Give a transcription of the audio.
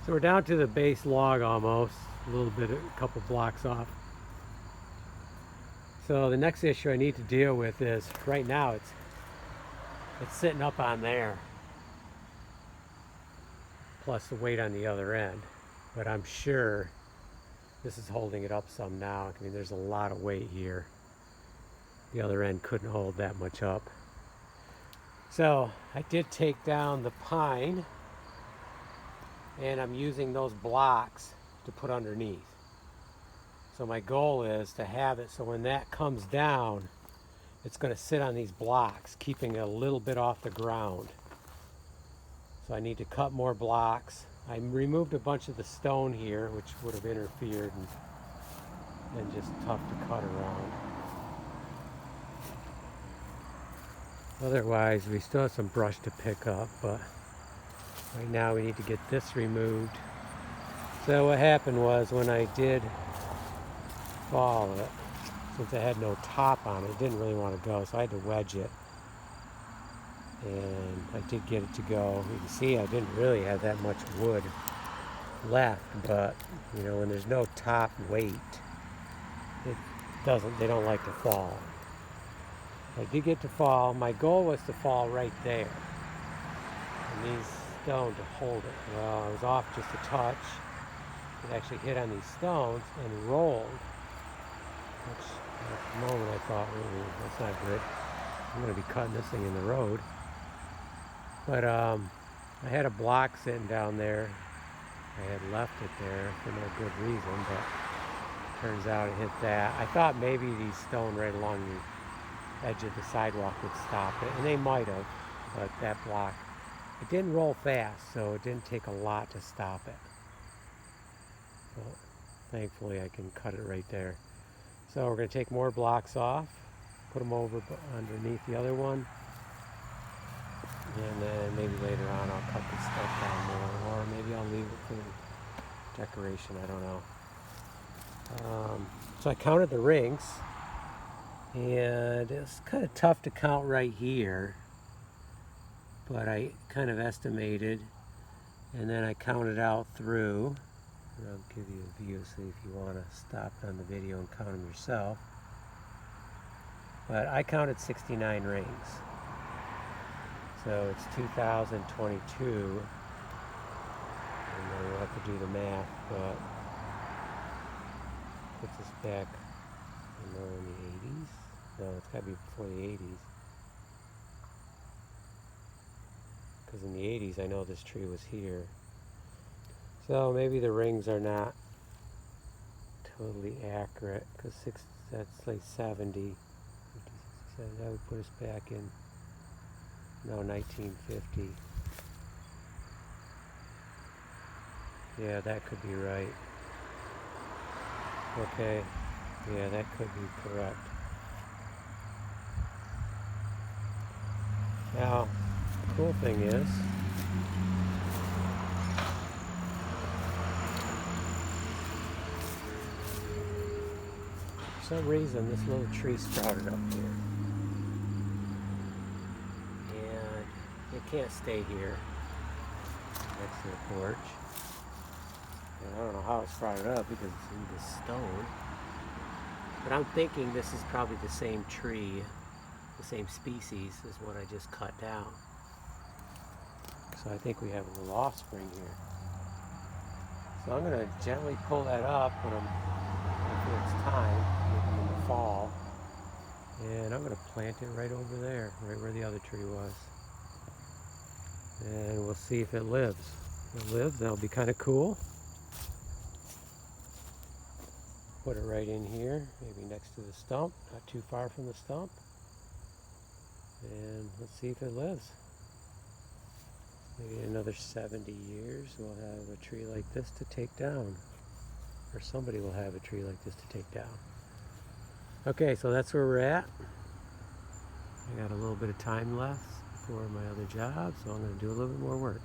So we're down to the base log almost, a little bit, a couple blocks off. So the next issue I need to deal with is, right now it's sitting up on there, plus the weight on the other end. But I'm sure this is holding it up some now. I mean, there's a lot of weight here. The other end couldn't hold that much up. So I did take down the pine, and I'm using those blocks to put underneath. So my goal is to have it so when that comes down, it's going to sit on these blocks, keeping it a little bit off the ground. So I need to cut more blocks. I removed a bunch of the stone here, which would have interfered and just tough to cut around. Otherwise, we still have some brush to pick up, but right now we need to get this removed. So what happened was, when I did fall it, since it had no top on it, it didn't really want to go, so I had to wedge it. And I did get it to go. You can see I didn't really have that much wood left, but you know, when there's no top weight, they don't like to fall. I did get to fall. My goal was to fall right there, and these stones to hold it. Well, I was off just a touch. It actually hit on these stones and rolled, which at the moment I thought, ooh, that's not good. I'm going to be cutting this thing in the road. But I had a block sitting down there. I had left it there for no good reason, but turns out it hit that. I thought maybe these stone right along the edge of the sidewalk would stop it, and they might have, but that block, it didn't roll fast, so it didn't take a lot to stop it. But thankfully I can cut it right there. So we're going to take more blocks off, put them over underneath the other one, and then maybe later on I'll cut this stuff down more, or maybe I'll leave it for decoration, I don't know. So I counted the rings, and it's kind of tough to count right here, but I kind of estimated, and then I counted out through, and I'll give you a view, so if you want to stop on the video and count them yourself. But I counted 69 rings. So it's 2022, and then we'll have to do the math, but puts us back, in the 80s. No, it's got to be before the 80s. Because in the 80s, I know this tree was here. So maybe the rings are not totally accurate, because that's like 70. 50, 67, that would put us back in, no, 1950. Yeah, that could be right. Okay, yeah, that could be correct. Now, the cool thing is, for some reason this little tree sprouted up here. And it can't stay here next to the porch. And I don't know how it sprouted up because it's in this stone. But I'm thinking this is probably the same tree, the same species as what I just cut down. So I think we have a little offspring here. So I'm going to gently pull that up when it's time, maybe in the fall. And I'm going to plant it right over there, right where the other tree was. And we'll see if it lives. If it lives, that'll be kind of cool. Put it right in here, maybe next to the stump, not too far from the stump. And let's see if it lives. Maybe in another 70 years we'll have a tree like this to take down. Or somebody will have a tree like this to take down. Okay, so that's where we're at. I got a little bit of time left for my other job, so I'm going to do a little bit more work.